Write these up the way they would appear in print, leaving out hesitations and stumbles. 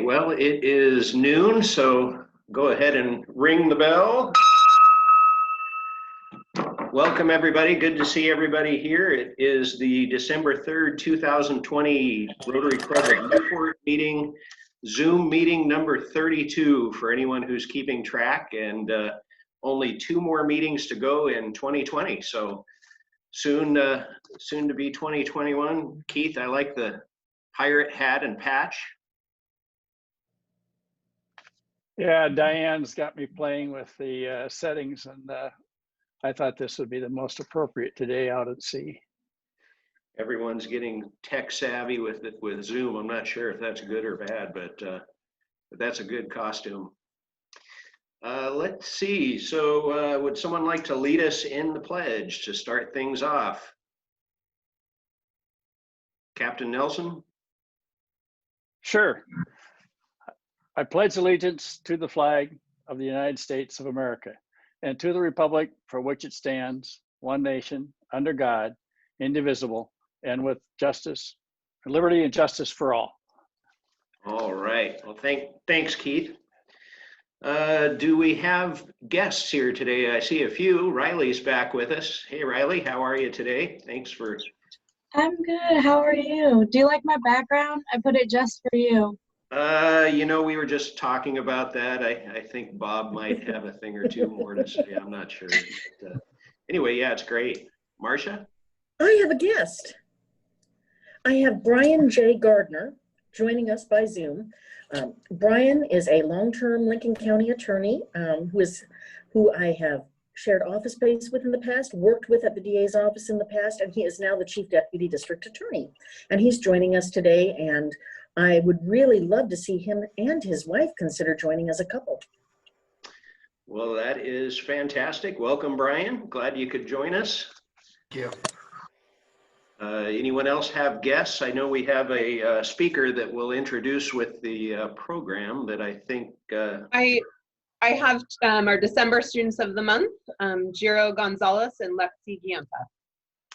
well, it is noon, so go ahead and ring the bell. Welcome, everybody. Good to see everybody here. It is the December 3rd, 2020 Rotary Club of Newport meeting, Zoom meeting number 32 for anyone who's keeping track, and only 2 more meetings to go in 2020. So soon to be 2021. Keith, I like the pirate hat and patch. Yeah, Diane's got me playing with the settings, and I thought this would be the most appropriate today out at sea. Everyone's getting tech savvy with Zoom. I'm not sure if that's good or bad, but that's a good costume. Let's see. So would someone like to lead us in the pledge to start things off? Captain Nelson? Sure. I pledge allegiance to the flag of the United States of America and to the republic for which it stands, one nation, under God, indivisible, and with justice, liberty and justice for all. All right. Well, thanks, Keith. Do we have guests here today? I see a few. Riley's back with us. Hey, Riley, how are you today? Thanks for... I'm good. How are you? Do you like my background? I put it just for you. You know, we were just talking about that. I think Bob might have a thing or two more to say. I'm not sure. But, anyway, yeah, it's great. Marcia? I have a guest. I have Brian J. Gardner joining us by Zoom. Brian is a long-term Lincoln County attorney who I have shared office space with in the past, worked with at the DA's office in the past, and he is now the Chief Deputy District Attorney. And he's joining us today, and I would really love to see him and his wife consider joining as a couple. Well, that is fantastic. Welcome, Brian. Glad you could join us. Thank you. Anyone else have guests? I know we have a speaker that we'll introduce with the program that I think... I have our December Students of the Month, Jiro Gonzalez and Lexi Giampa.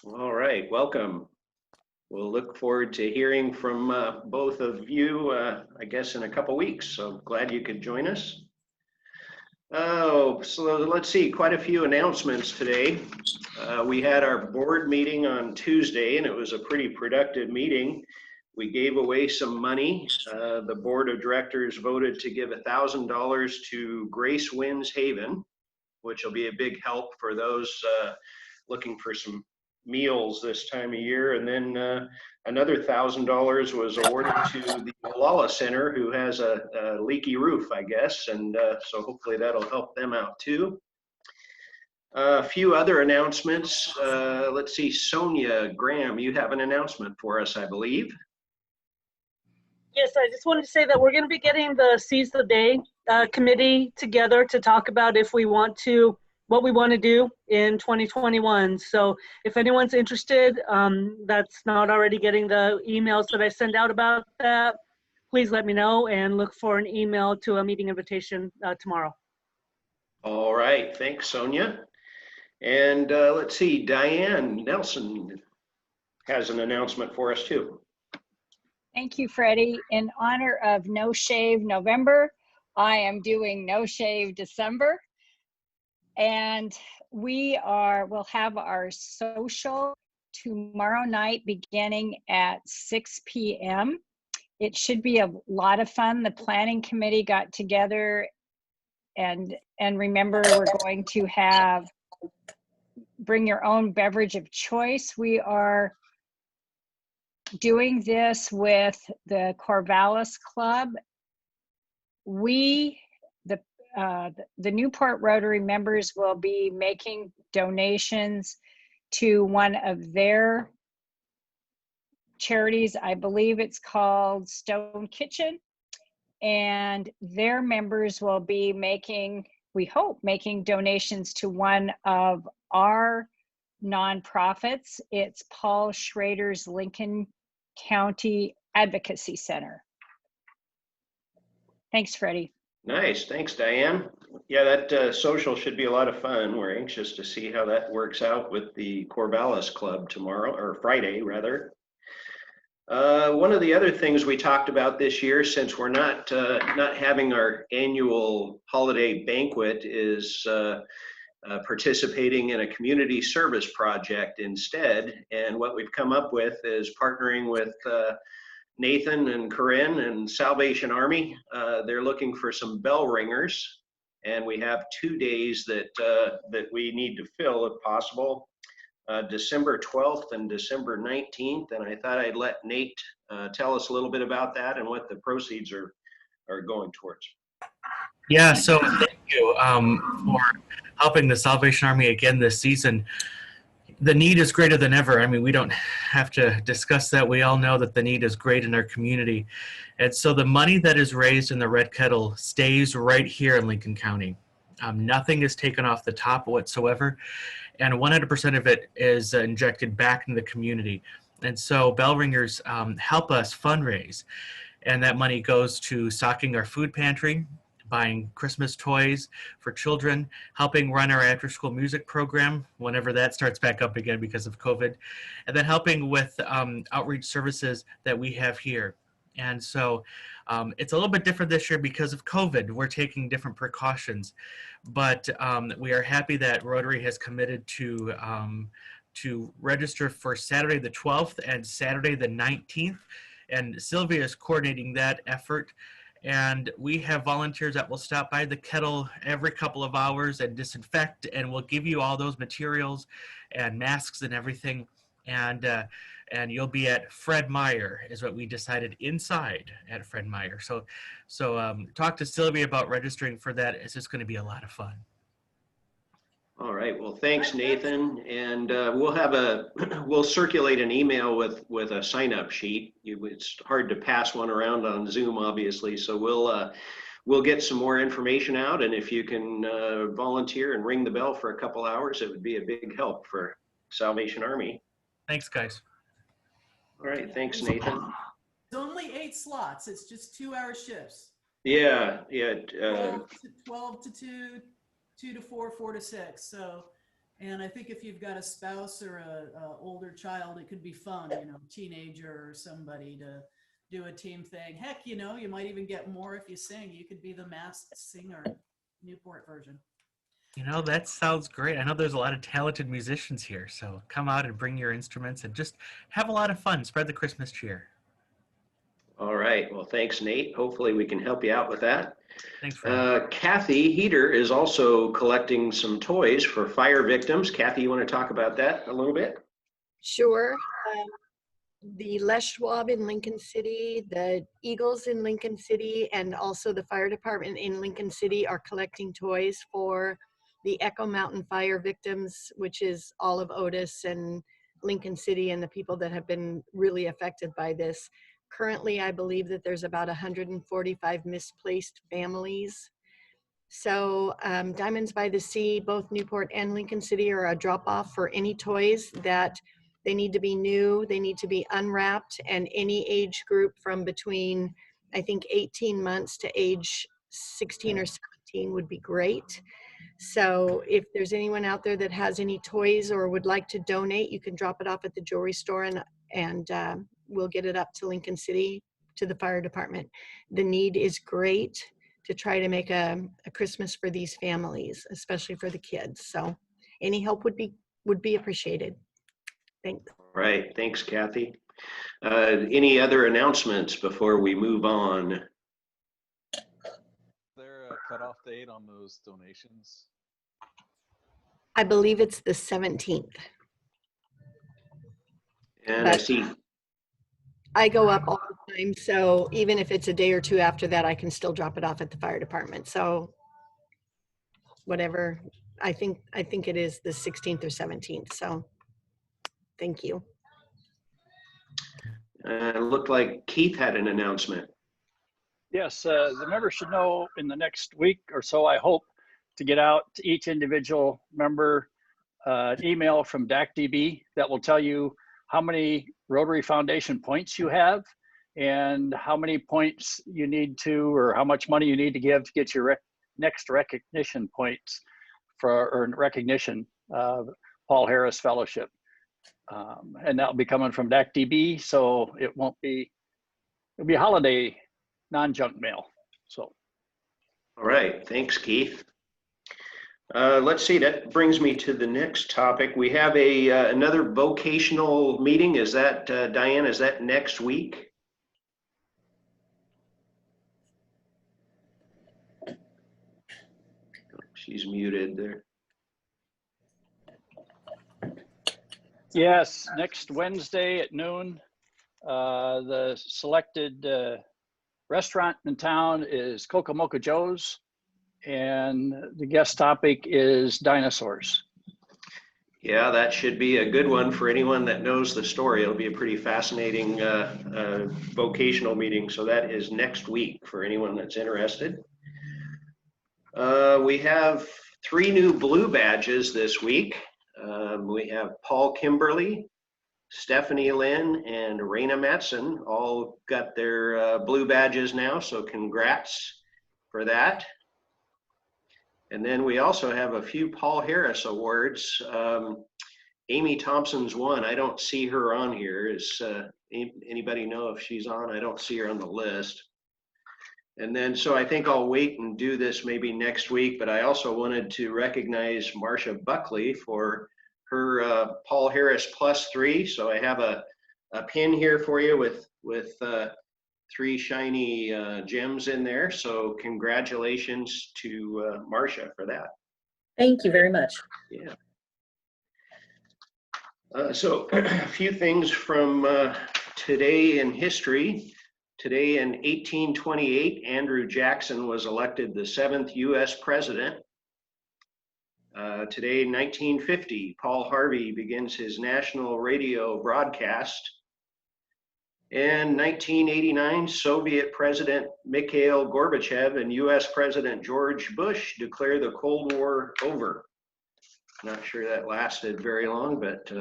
All right, welcome. We'll look forward to hearing from both of you, I guess, in a couple weeks. So glad you could join us. Oh, so let's see, quite a few announcements today. We had our board meeting on Tuesday, and it was a pretty productive meeting. We gave away some money. The board of directors voted to give $1,000 to Grace Winds Haven, which will be a big help for those looking for some meals this time of year. And then another $1,000 was awarded to the Malala Center, who has a leaky roof, I guess. And so hopefully that'll help them out too. A few other announcements. Let's see, Sonia Graham, you have an announcement for us, I believe. Yes, I just wanted to say that we're going to be getting the Seize the Day committee together to talk about if we want to, what we want to do in 2021. So if anyone's interested, that's not already getting the emails that I send out about that, please let me know and look for an email to a meeting invitation tomorrow. All right, thanks, Sonia. And let's see, Diane Nelson has an announcement for us too. Thank you, Freddie. In honor of No Shave November, I am doing No Shave December. And we'll have our social tomorrow night beginning at 6 p.m. It should be a lot of fun. The planning committee got together, and remember, we're going to have bring your own beverage of choice. We are doing this with the Corvallis Club. The Newport Rotary members will be making donations to one of their charities. I believe it's called Stone Kitchen. And their members will be making, we hope, making donations to one of our nonprofits. It's Paul Schrader's Lincoln County Advocacy Center. Thanks, Freddie. Nice, thanks, Diane. Yeah, that social should be a lot of fun. We're anxious to see how that works out with the Corvallis Club tomorrow, or Friday rather. One of the other things we talked about this year, since we're not having our annual holiday banquet, is participating in a community service project instead. And what we've come up with is partnering with Nathan and Corinne and Salvation Army. They're looking for some bell ringers, and we have 2 days that we need to fill if possible. December 12th and December 19th, and I thought I'd let Nate tell us a little bit about that and what the proceeds are going towards. Yeah, so thank you for helping the Salvation Army again this season. The need is greater than ever. I mean, we don't have to discuss that. We all know that the need is great in our community. And so the money that is raised in the Red Kettle stays right here in Lincoln County. Nothing is taken off the top whatsoever. And 100% of it is injected back into the community. And so bell ringers help us fundraise. And that money goes to stocking our food pantry, buying Christmas toys for children, helping run our after-school music program whenever that starts back up again because of COVID, and then helping with outreach services that we have here. And so it's a little bit different this year because of COVID. We're taking different precautions, but we are happy that Rotary has committed to register for Saturday the 12th and Saturday the 19th. And Sylvia is coordinating that effort. And we have volunteers that will stop by the kettle every couple of hours and disinfect, and we'll give you all those materials and masks and everything. And you'll be at Fred Meyer is what we decided, inside at Fred Meyer. So talk to Sylvia about registering for that. It's just going to be a lot of fun. All right. Well, thanks, Nathan. And we'll circulate an email with a sign-up sheet. It's hard to pass one around on Zoom, obviously. So we'll get some more information out. And if you can volunteer and ring the bell for a couple hours, it would be a big help for Salvation Army. Thanks, guys. All right. Thanks, Nathan. There's only 8 slots. It's just 2-hour shifts. Yeah. 12 to 2. 2 to 4, 4 to 6. So, and I think if you've got a spouse or a older child, it could be fun, teenager or somebody to do a team thing. Heck, you might even get more if you sing. You could be the masked singer, Newport version. That sounds great. I know there's a lot of talented musicians here, so come out and bring your instruments and just have a lot of fun. Spread the Christmas cheer. All right. Well, thanks, Nate. Hopefully we can help you out with that. Thanks, Fred. Kathy Heater is also collecting some toys for fire victims. Kathy, you want to talk about that a little bit? Sure. The Les Schwab in Lincoln City, the Eagles in Lincoln City, and also the fire department in Lincoln City are collecting toys for the Echo Mountain fire victims, which is all of Otis and Lincoln City and the people that have been really affected by this. Currently, I believe that there's about 145 misplaced families. So Diamonds by the Sea, both Newport and Lincoln City, are a drop-off for any toys that they need to be new, they need to be unwrapped, and any age group from between, I think, 18 months to age 16 or 17 would be great. So if there's anyone out there that has any toys or would like to donate, you can drop it off at the jewelry store and we'll get it up to Lincoln City, to the fire department. The need is great to try to make a Christmas for these families, especially for the kids. So any help would be appreciated. Thanks. All right. Thanks, Kathy. Any other announcements before we move on? Is there a cutoff date on those donations? I believe it's the 17th. And I see. I go up all the time, so even if it's a day or two after that, I can still drop it off at the fire department. So whatever, I think it is the 16th or 17th. So thank you. It looked like Keith had an announcement. Yes, the members should know in the next week or so, I hope, to get out to each individual member an email from DACDB that will tell you how many Rotary Foundation points you have and how many points you need to, or how much money you need to give to get your next recognition points for, or recognition, Paul Harris Fellowship. And that'll be coming from DACDB, so it'll be holiday non-junk mail. So. All right, thanks, Keith. Let's see, that brings me to the next topic. We have another vocational meeting. Is that, Diane, is that next week? She's muted there. Yes, next Wednesday at noon. The selected restaurant in town is Kokomoka Joe's, and the guest topic is dinosaurs. Yeah, that should be a good one for anyone that knows the story. It'll be a pretty fascinating vocational meeting. So that is next week for anyone that's interested. We have 3 new blue badges this week. We have Paul Kimberly, Stephanie Lynn, and Raina Matson all got their blue badges now, so congrats for that. And then we also have a few Paul Harris awards. Amy Thompson's won. I don't see her on here. Is anybody know if she's on? I don't see her on the list. And then, so I think I'll wait and do this maybe next week, but I also wanted to recognize Marcia Buckley for her Paul Harris +3. So I have a pin here for you with 3 shiny gems in there. So congratulations to Marcia for that. Thank you very much. Yeah. So a few things from today in history. Today in 1828, Andrew Jackson was elected the 7th U.S. president. Today in 1950, Paul Harvey begins his national radio broadcast. In 1989, Soviet President Mikhail Gorbachev and U.S. President George Bush declare the Cold War over. Not sure that lasted very long, but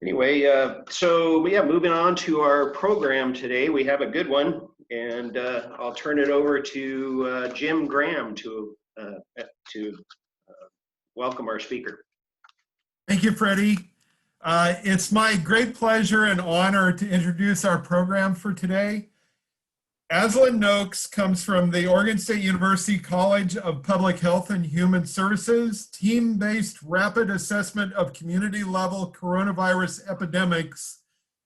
anyway, so yeah, moving on to our program today, we have a good one, and I'll turn it over to Jim Graham to welcome our speaker. Thank you, Freddie. It's my great pleasure and honor to introduce our program for today. Aslan Noakes comes from the Oregon State University College of Public Health and Human Services, team-based rapid assessment of community-level coronavirus epidemics,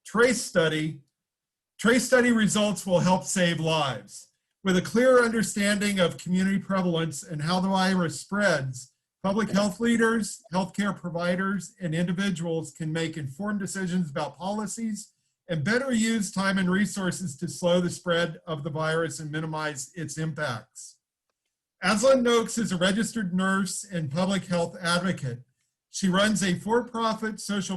TRACE study. TRACE study results will help save lives. With a clear understanding of community prevalence and how the virus spreads, public health leaders, healthcare providers, and individuals can make informed decisions about policies and better use time and resources to slow the spread of the virus and minimize its impacts. Aslan Noakes is a registered nurse and public health advocate. She runs a for-profit social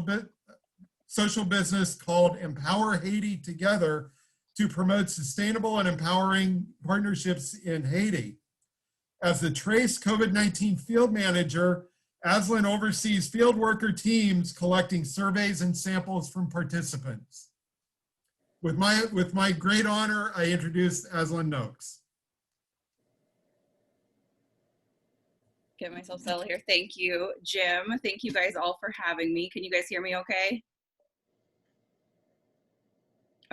business called Empower Haiti Together to promote sustainable and empowering partnerships in Haiti. As the TRACE COVID-19 field manager, Aslan oversees field worker teams collecting surveys and samples from participants. With my great honor, I introduce Aslan Noakes. Get myself settled here. Thank you, Jim. Thank you guys all for having me. Can you guys hear me okay?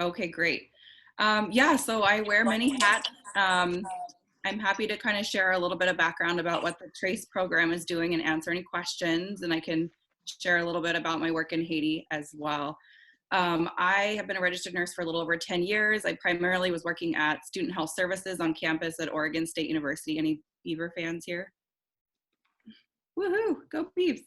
Okay, great. Yeah, so I wear many hats. I'm happy to kind of share a little bit of background about what the TRACE program is doing and answer any questions, and I can share a little bit about my work in Haiti as well. I have been a registered nurse for a little over 10 years. I primarily was working at Student Health Services on campus at Oregon State University. Any Beaver fans here? Woohoo, go Beavs.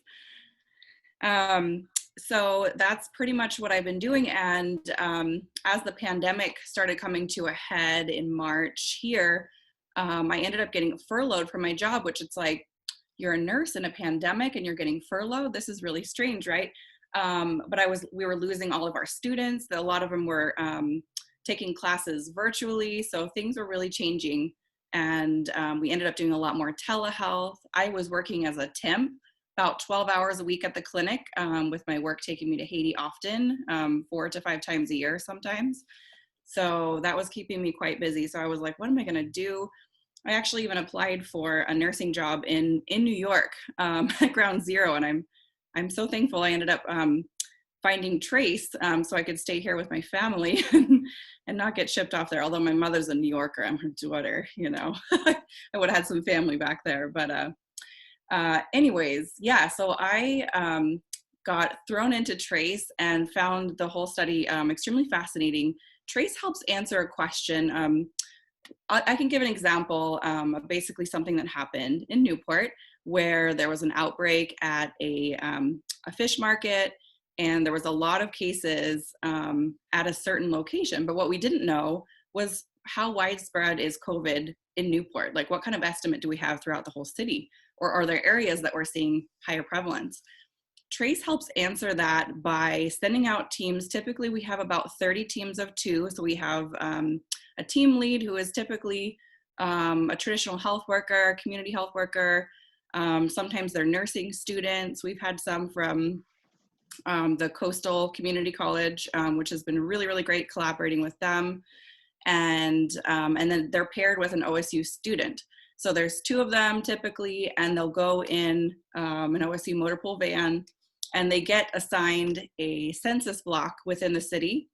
So that's pretty much what I've been doing. And as the pandemic started coming to a head in March here, I ended up getting furloughed from my job, which it's like, you're a nurse in a pandemic and you're getting furloughed. This is really strange, right? But we were losing all of our students. A lot of them were taking classes virtually. So things were really changing. And we ended up doing a lot more telehealth. I was working as a temp, about 12 hours a week at the clinic, with my work taking me to Haiti often, 4 to 5 times a year sometimes. So that was keeping me quite busy. So I was like, what am I gonna do? I actually even applied for a nursing job in New York, at Ground Zero, and I'm I'm so thankful I ended up finding Trace so I could stay here with my family and not get shipped off there. Although my mother's a New Yorker, I'm her daughter, you know. I would have had some family back there. But anyways, yeah, so I got thrown into Trace and found the whole study extremely fascinating. Trace helps answer a question. I can give an example of basically something that happened in Newport where there was an outbreak at a fish market, and there was a lot of cases at a certain location. But what we didn't know was how widespread is COVID in Newport? Like, what kind of estimate do we have throughout the whole city? Or are there areas that we're seeing higher prevalence? Trace helps answer that by sending out teams. Typically, we have about 30 teams of 2. So we have a team lead who is typically a traditional health worker, community health worker. Sometimes they're nursing students. We've had some from the Coastal Community College, which has been really, really great collaborating with them. And then they're paired with an OSU student. So there's 2 of them typically, and they'll go in an OSU motor pool van, and they get assigned a census block within the city.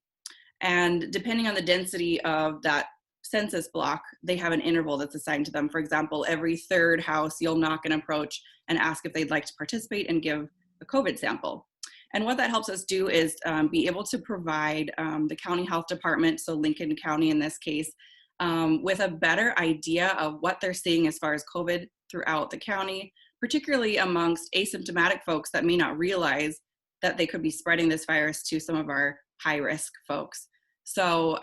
And depending on the density of that census block, they have an interval that's assigned to them. For example, every 3rd house, you'll knock and approach and ask if they'd like to participate and give a COVID sample. And what that helps us do is be able to provide the county health department, so Lincoln County in this case, with a better idea of what they're seeing as far as COVID throughout the county, particularly amongst asymptomatic folks that may not realize that they could be spreading this virus to some of our high-risk folks. So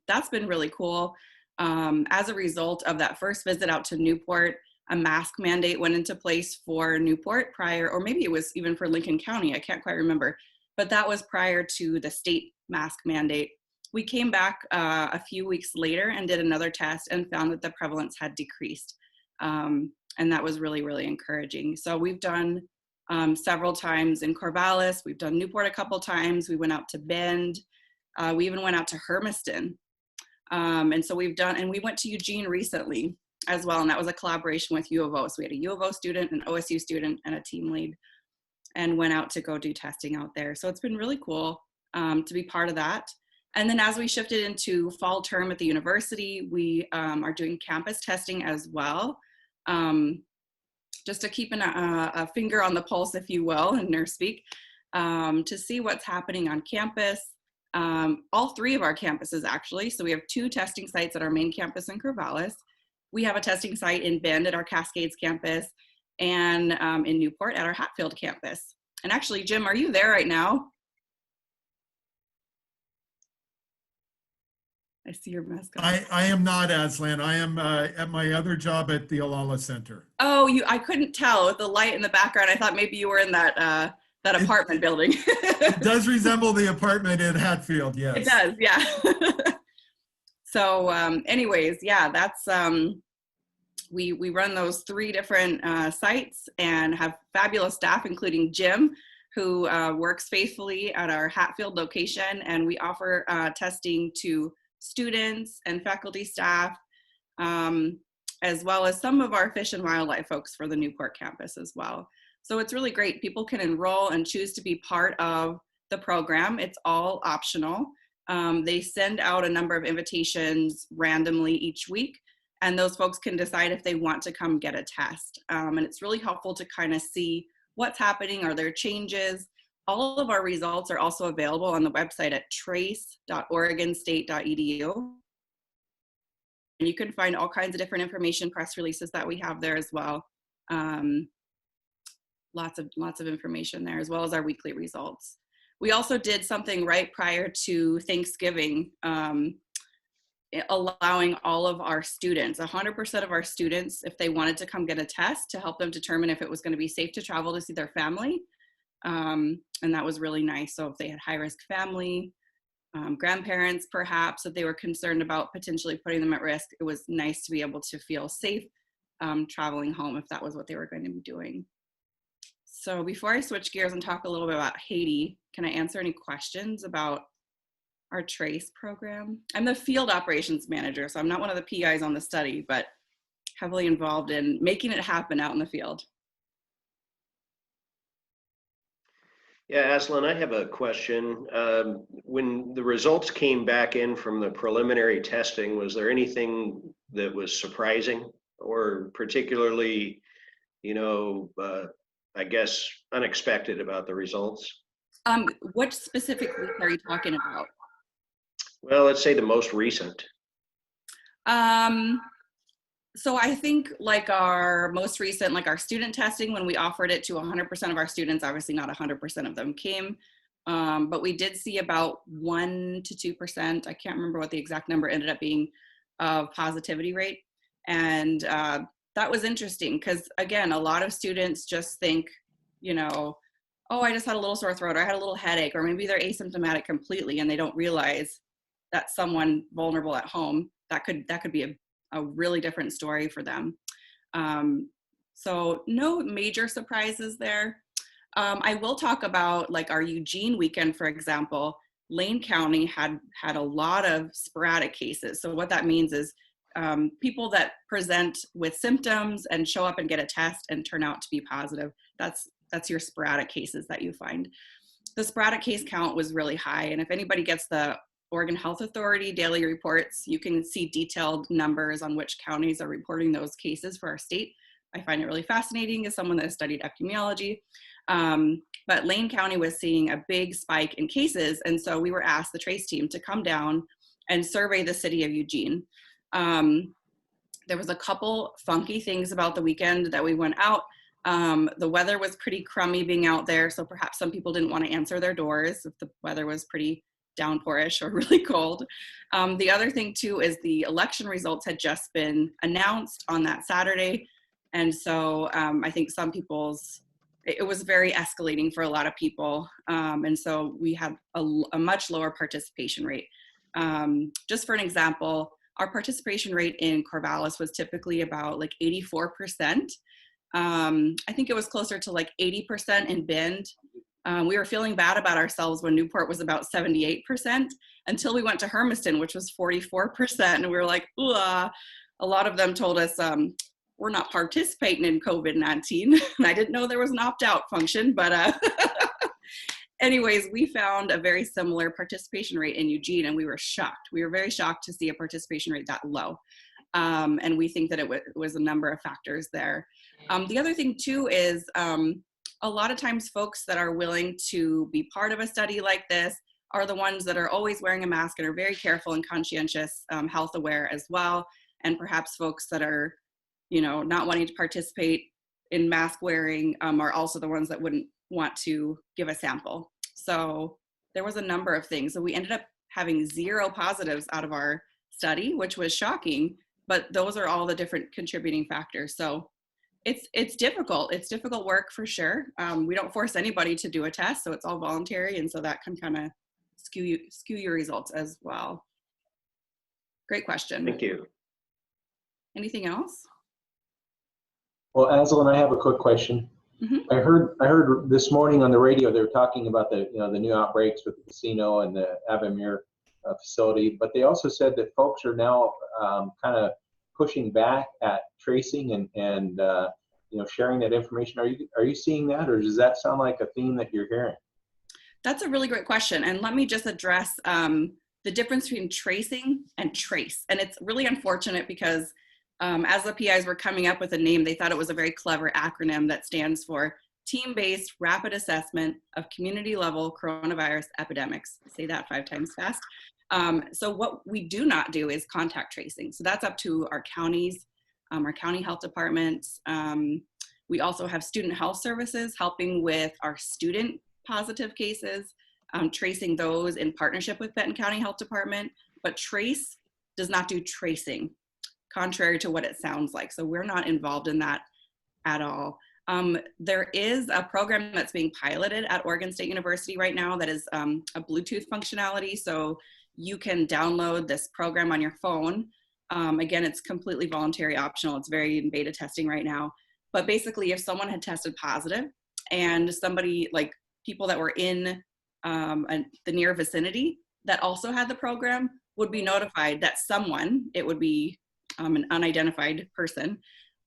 that's been really cool. As a result of that first visit out to Newport, a mask mandate went into place for Newport prior, or maybe it was even for Lincoln County, I can't quite remember, but that was prior to the state mask mandate. We came back a few weeks later and did another test and found that the prevalence had decreased. And that was really, really encouraging. So we've done several times in Corvallis. We've done Newport a couple times. We went out to Bend. We even went out to Hermiston. And so we've done, and we went to Eugene recently as well. And that was a collaboration with U of O. So we had a U of O student, an OSU student, and a team lead, and went out to go do testing out there. So it's been really cool to be part of that. And then as we shifted into fall term at the university, we are doing campus testing as well. Just to keep a finger on the pulse, if you will, in nurse speak, to see what's happening on campus. All 3 of our campuses, actually. So we have 2 testing sites at our main campus in Corvallis. We have a testing site in Bend at our Cascades campus, and in Newport at our Hatfield campus. And actually, Jim, are you there right now? I see your mask on. I am not, Aslan. I am at my other job at the Olala Center. Oh, I couldn't tell with the light in the background. I thought maybe you were in that apartment building. It does resemble the apartment in Hatfield, yes. It does, yeah. So anyways, yeah, that's, we run those 3 different sites and have fabulous staff, including Jim, who works faithfully at our Hatfield location. And we offer testing to students and faculty staff, as well as some of our fish and wildlife folks for the Newport campus as well. So it's really great. People can enroll and choose to be part of the program. It's all optional. They send out a number of invitations randomly each week, and those folks can decide if they want to come get a test. And it's really helpful to kind of see what's happening. Are there changes? All of our results are also available on the website at trace.oregonstate.edu. And you can find all kinds of different information, press releases that we have there as well. Lots of information there, as well as our weekly results. We also did something right prior to Thanksgiving, allowing all of our students, 100% of our students, if they wanted to come get a test, to help them determine if it was going to be safe to travel to see their family. And that was really nice. So if they had high-risk family, grandparents perhaps, if they were concerned about potentially putting them at risk, it was nice to be able to feel safe traveling home if that was what they were going to be doing. So before I switch gears and talk a little bit about Haiti, can I answer any questions about our TRACE program? I'm the field operations manager, so I'm not one of the PIs on the study, but heavily involved in making it happen out in the field. Yeah, Aslan, I have a question. When the results came back in from the preliminary testing, was there anything that was surprising or particularly, I guess, unexpected about the results? What specifically are you talking about? Well, let's say the most recent. So I think like our most recent, like our student testing, when we offered it to 100% of our students, obviously not 100% of them came, but we did see about 1 to 2%. I can't remember what the exact number ended up being of positivity rate. And that was interesting because again, a lot of students just think, oh, I just had a little sore throat or I had a little headache, or maybe they're asymptomatic completely and they don't realize that someone vulnerable at home, that could be a really different story for them. So no major surprises there. I will talk about like our Eugene weekend, for example. Lane County had a lot of sporadic cases. So what that means is people that present with symptoms and show up and get a test and turn out to be positive. That's your sporadic cases that you find. The sporadic case count was really high. And if anybody gets the Oregon Health Authority daily reports, you can see detailed numbers on which counties are reporting those cases for our state. I find it really fascinating as someone that has studied epidemiology. But Lane County was seeing a big spike in cases. And so we were asked, the TRACE team, to come down and survey the city of Eugene. There was a couple funky things about the weekend that we went out. The weather was pretty crummy being out there. So perhaps some people didn't want to answer their doors if the weather was pretty downpourish or really cold. The other thing too is the election results had just been announced on that Saturday. And so I think some people's, it was very escalating for a lot of people. And so we had a much lower participation rate. Just for an example, our participation rate in Corvallis was typically about like 84%. I think it was closer to like 80% in Bend. We were feeling bad about ourselves when Newport was about 78% until we went to Hermiston, which was 44%. And we were like, ooh, a lot of them told us we're not participating in COVID-19. And I didn't know there was an opt-out function, but anyways, we found a very similar participation rate in Eugene and we were shocked. We were very shocked to see a participation rate that low. And we think that it was a number of factors there. The other thing too is a lot of times folks that are willing to be part of a study like this are the ones that are always wearing a mask and are very careful and conscientious, health aware as well. And perhaps folks that are, not wanting to participate in mask wearing are also the ones that wouldn't want to give a sample. So there was a number of things. So we ended up having 0 positives out of our study, which was shocking, but those are all the different contributing factors. So it's difficult. It's difficult work for sure. We don't force anybody to do a test, so it's all voluntary, and so that can kind of skew your results as well. Great question. Thank you. Anything else? Well, Aslan, I have a quick question. Mm-hmm. I heard this morning on the radio they were talking about the new outbreaks with the casino and the Avamere facility, but they also said that folks are now kind of pushing back at tracing and sharing that information. Are you seeing that, or does that sound like a theme that you're hearing? That's a really great question, and let me just address the difference between tracing and trace. And it's really unfortunate because as the PIs were coming up with a name, they thought it was a very clever acronym that stands for Team-Based Rapid Assessment of Community-Level Coronavirus Epidemics. Say that 5 times fast. So what we do not do is contact tracing. So that's up to our counties, our county health departments. We also have student health services helping with our student positive cases, tracing those in partnership with Benton County Health Department. But TRACE does not do tracing, contrary to what it sounds like. So we're not involved in that at all. There is a program that's being piloted at Oregon State University right now that is a Bluetooth functionality. So you can download this program on your phone. Again, it's completely voluntary optional. It's very in beta testing right now. But basically, if someone had tested positive and somebody, like people that were in the near vicinity that also had the program, would be notified that someone, it would be an unidentified person,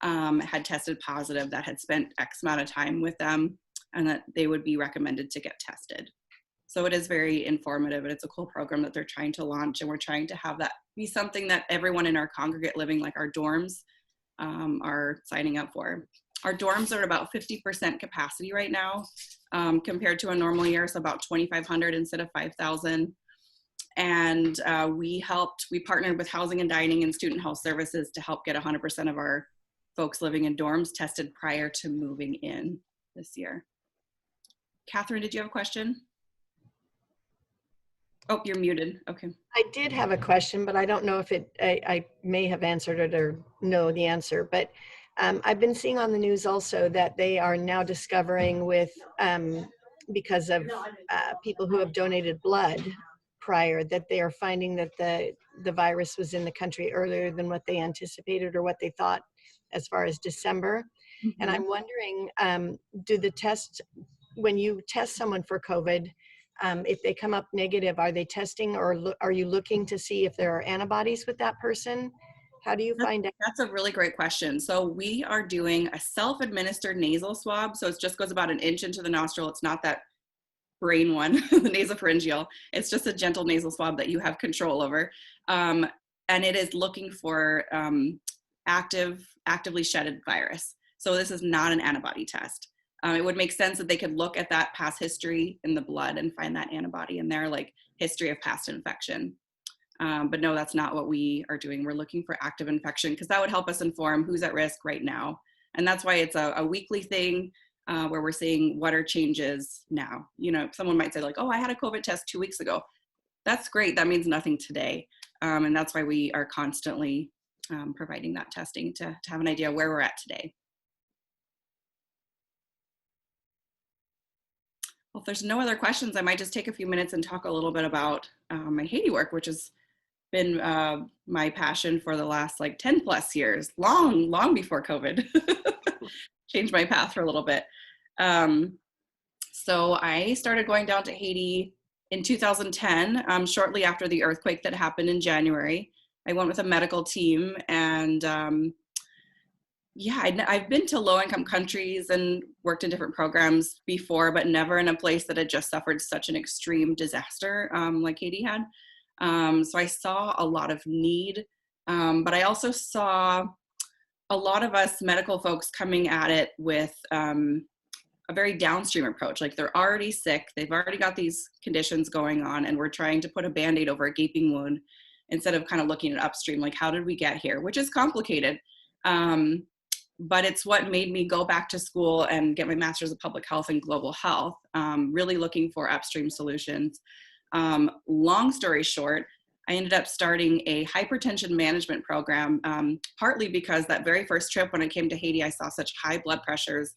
had tested positive that had spent X amount of time with them and that they would be recommended to get tested. So it is very informative, and it's a cool program that they're trying to launch, and we're trying to have that be something that everyone in our congregate living, like our dorms, are signing up for. Our dorms are about 50% capacity right now, compared to a normal year, so about 2,500 instead of 5,000. And we partnered with Housing and Dining and Student Health Services to help get 100% of our folks living in dorms tested prior to moving in this year. Catherine, did you have a question? Oh, you're muted. Okay. I did have a question, but I don't know if I may have answered it or know the answer. But I've been seeing on the news also that they are now discovering because of people who have donated blood prior, that they are finding that the virus was in the country earlier than what they anticipated or what they thought as far as December. Mm-hmm. And I'm wondering, do the tests, when you test someone for COVID, if they come up negative, are they testing, or are you looking to see if there are antibodies with that person? How do you find out? That's a really great question. So we are doing a self-administered nasal swab. So it just goes about 1 inch into the nostril. It's not that brain one, the nasopharyngeal. It's just a gentle nasal swab that you have control over. And it is looking for actively shedded virus. So this is not an antibody test. It would make sense that they could look at that past history in the blood and find that antibody in there, like history of past infection. But no, that's not what we are doing. We're looking for active infection because that would help us inform who's at risk right now. And that's why it's a weekly thing where we're seeing what are changes now. You know, someone might say like, oh, I had a COVID test 2 weeks ago. That's great. That means nothing today. And that's why we are constantly providing that testing to have an idea where we're at today. Well, if there's no other questions, I might just take a few minutes and talk a little bit about my Haiti work, which has been my passion for the last like 10 plus years, long before COVID. Changed my path for a little bit. So I started going down to Haiti in 2010, shortly after the earthquake that happened in January. I went with a medical team, and I've been to low-income countries and worked in different programs before, but never in a place that had just suffered such an extreme disaster like Haiti had. So I saw a lot of need, but I also saw a lot of us medical folks coming at it with a very downstream approach. Like they're already sick, they've already got these conditions going on, and we're trying to put a Band-Aid over a gaping wound instead of kind of looking at upstream, like how did we get here, which is complicated. But it's what made me go back to school and get my master's of public health and global health, really looking for upstream solutions. Long story short, I ended up starting a hypertension management program, partly because that very first trip when I came to Haiti, I saw such high blood pressures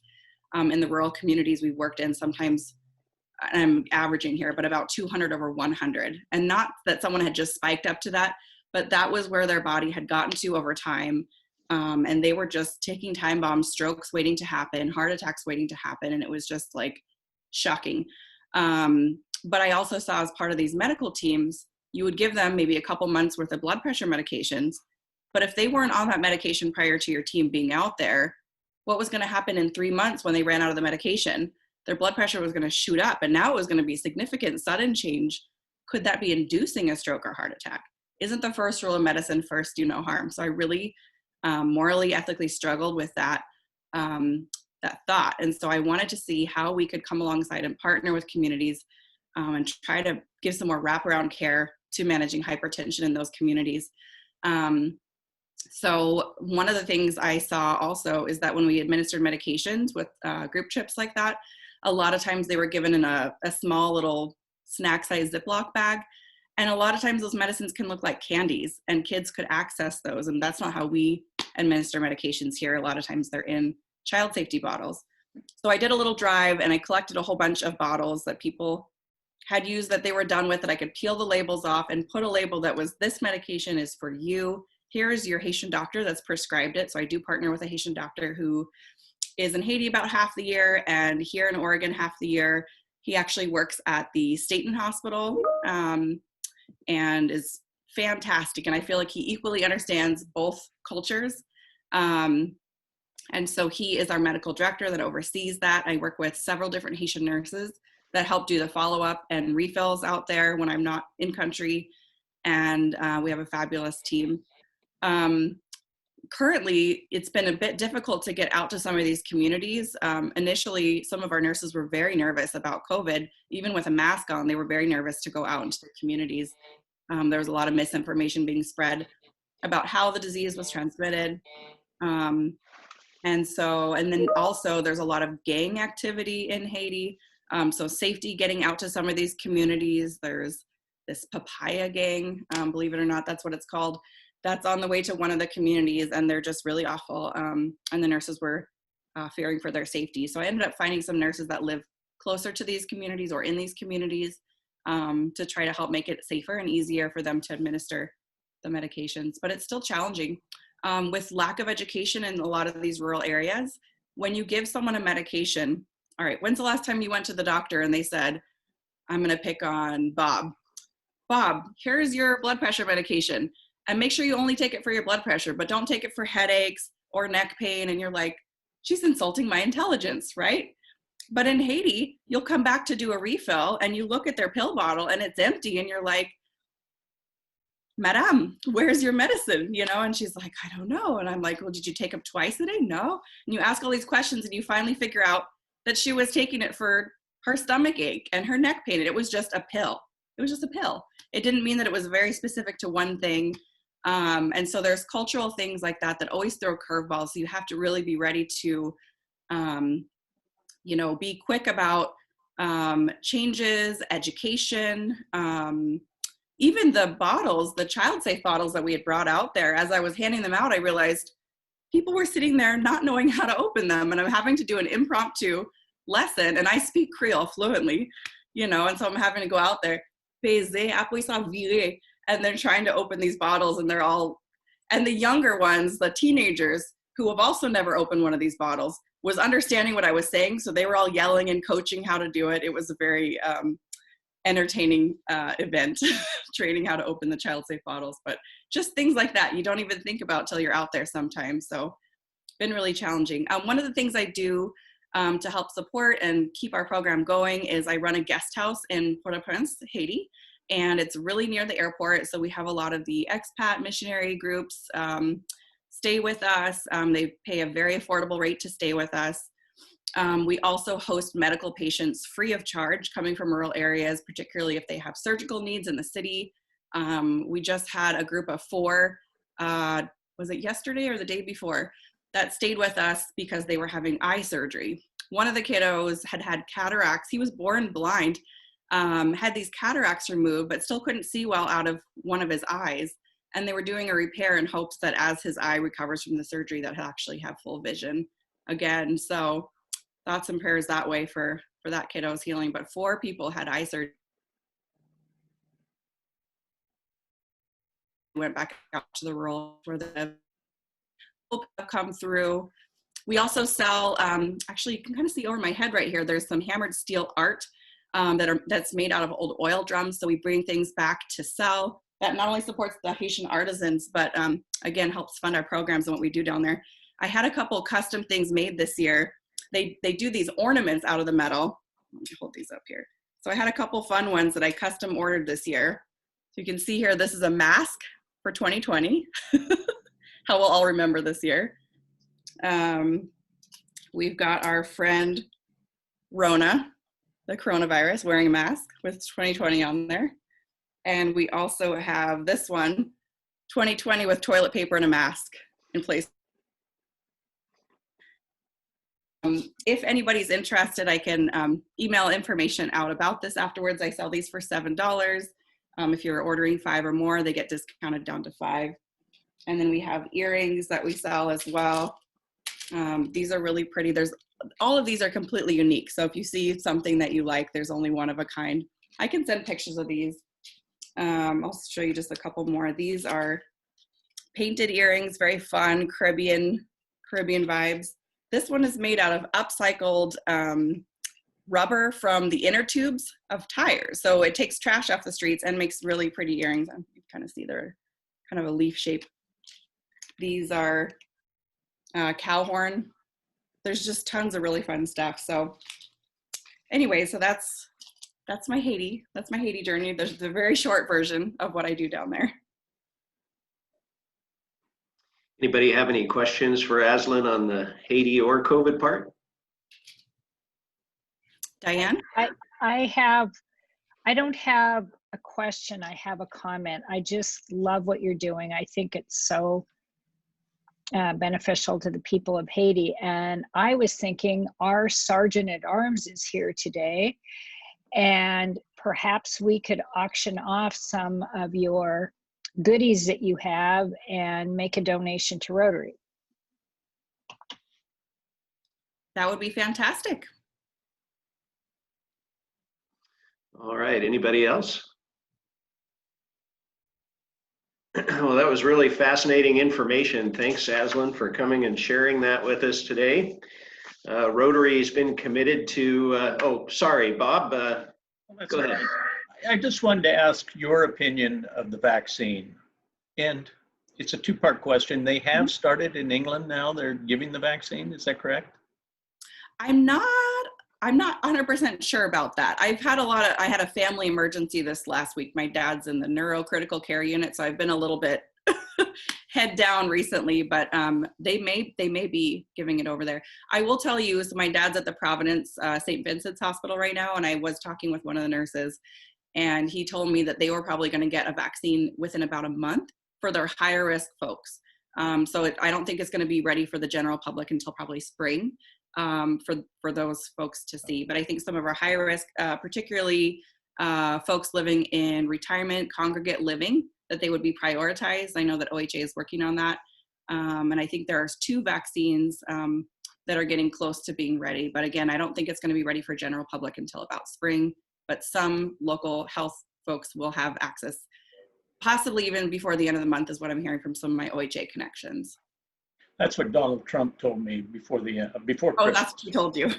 in the rural communities we worked in, sometimes, I'm averaging here, but about 200 over 100. And not that someone had just spiked up to that, but that was where their body had gotten to over time. And they were just taking time bombs, strokes waiting to happen, heart attacks waiting to happen. And it was just like shocking. But I also saw as part of these medical teams, you would give them maybe a couple months worth of blood pressure medications. But if they weren't on that medication prior to your team being out there, what was going to happen in 3 months when they ran out of the medication? Their blood pressure was going to shoot up, and now it was going to be significant, sudden change. Could that be inducing a stroke or heart attack? Isn't the first rule of medicine first do no harm? So I really morally, ethically struggled with that thought. And so I wanted to see how we could come alongside and partner with communities and try to give some more wraparound care to managing hypertension in those communities. So one of the things I saw also is that when we administered medications with group trips like that, a lot of times they were given in a small little snack-sized Ziploc bag. And a lot of times those medicines can look like candies, and kids could access those. And that's not how we administer medications here. A lot of times they're in child safety bottles. So I did a little drive and I collected a whole bunch of bottles that people had used that they were done with, that I could peel the labels off and put a label that was, this medication is for you. Here's your Haitian doctor that's prescribed it. So I do partner with a Haitian doctor who is in Haiti about half the year and here in Oregon half the year. He actually works at the Staten Hospital and is fantastic. And I feel like he equally understands both cultures. And And so he is our medical director that oversees that. I work with several different Haitian nurses that help do the follow-up and refills out there when I'm not in country. And we have a fabulous team. Currently, it's been a bit difficult to get out to some of these communities. Initially, some of our nurses were very nervous about COVID. Even with a mask on, they were very nervous to go out into their communities. There was a lot of misinformation being spread about how the disease was transmitted. And then also there's a lot of gang activity in Haiti. So safety, getting out to some of these communities. There's this papaya gang, believe it or not, that's what it's called. That's on the way to one of the communities, and they're just really awful. And the nurses were fearing for their safety. So I ended up finding some nurses that live closer to these communities or in these communities to try to help make it safer and easier for them to administer the medications. But it's still challenging. With lack of education in a lot of these rural areas, when you give someone a medication, all right, when's the last time you went to the doctor and they said, I'm going to pick on Bob. Bob, here's your blood pressure medication. And make sure you only take it for your blood pressure, but don't take it for headaches or neck pain. And you're like, she's insulting my intelligence, right? But in Haiti, you'll come back to do a refill and you look at their pill bottle and it's empty. And you're like, Madame, where's your medicine? You know, and she's like, I don't know. And I'm like, well, did you take them twice a day? No. And you ask all these questions and you finally figure out that she was taking it for her stomach ache and her neck pain. And it was just a pill. It was just a pill. It didn't mean that it was very specific to one thing. And so there's cultural things like that that always throw curveballs. So you have to really be ready to, you know, be quick about changes, education, even the bottles, the child safe bottles that we had brought out there. As I was handing them out, I realized people were sitting there not knowing how to open them. And I'm having to do an impromptu lesson, and I speak Creole fluently, you know, and so I'm having to go out there, and they're trying to open these bottles, and they're all, and the younger ones, the teenagers who have also never opened one of these bottles, was understanding what I was saying. So they were all yelling and coaching how to do it. It was a very entertaining event, training how to open the child safe bottles, but just things like that you don't even think about till you're out there sometimes. So been really challenging. One of the things I do to help support and keep our program going is I run a guest house in Port-au-Prince, Haiti, and it's really near the airport. So we have a lot of the expat missionary groups stay with us. They pay a very affordable rate to stay with us. We also host medical patients free of charge coming from rural areas, particularly if they have surgical needs in the city. We just had a group of 4, was it yesterday or the day before, that stayed with us because they were having eye surgery. One of the kiddos had had cataracts. He was born blind, had these cataracts removed, but still couldn't see well out of one of his eyes. And they were doing a repair in hopes that as his eye recovers from the surgery, that he'll actually have full vision again. So thoughts and prayers that way for that kiddo's healing. But 4 people had eye surgery. Went back out to the rural where the have come through. We also sell, actually you can kind of see over my head right here, there's some hammered steel art that's made out of old oil drums. So we bring things back to sell. That not only supports the Haitian artisans, but again, helps fund our programs and what we do down there. I had a couple custom things made this year. They do these ornaments out of the metal. Let me hold these up here. So I had a couple fun ones that I custom ordered this year. So you can see here, this is a mask for 2020. How we'll all remember this year. We've got our friend Rona, the coronavirus, wearing a mask with 2020 on there. And we also have this one, 2020 with toilet paper and a mask in place. If anybody's interested, I can email information out about this afterwards. I sell these for $7. If you're ordering 5 or more, they get discounted down to 5. And then we have earrings that we sell as well. These are really pretty. All of these are completely unique. So if you see something that you like, there's only one of a kind. I can send pictures of these. I'll show you just a couple more. These are painted earrings, very fun, Caribbean vibes. This one is made out of upcycled rubber from the inner tubes of tires. So it takes trash off the streets and makes really pretty earrings. You can kind of see they're kind of a leaf shape. These are cow horn there's just tons of really fun stuff. So anyway, so that's my Haiti. That's my Haiti journey. There's the very short version of what I do down there. Anybody have any questions for Aslan on the Haiti or COVID part? Diane? I don't have a question. I have a comment. I just love what you're doing. I think it's so beneficial to the people of Haiti. And I was thinking our Sergeant at Arms is here today, and perhaps we could auction off some of your goodies that you have and make a donation to Rotary. That would be fantastic. All right, anybody else? Well, that was really fascinating information. Thanks, Aslan, for coming and sharing that with us today. Rotary has been committed to, oh, sorry, Bob, go ahead. I just wanted to ask your opinion of the vaccine. And it's a two-part question. They have started in England now. They're giving the vaccine. Is that correct? I'm not 100% sure about that. I had a family emergency this last week. My dad's in the neurocritical care unit, so I've been a little bit head down recently, but they may be giving it over there. I will tell you, so my dad's at the Providence St. Vincent's Hospital right now, and I was talking with one of the nurses, and he told me that they were probably going to get a vaccine within about a month for their higher risk folks. So I don't think it's going to be ready for the general public until probably spring. For those folks to see. But I think some of our higher risk, particularly folks living in retirement, congregate living, that they would be prioritized. I know that OHA is working on that. And I think there are 2 vaccines that are getting close to being ready. But again, I don't think it's going to be ready for general public until about spring. But some local health folks will have access, possibly even before the end of the month is what I'm hearing from some of my OHA connections. That's what Donald Trump told me before before Oh, Christmas. that's what he told you.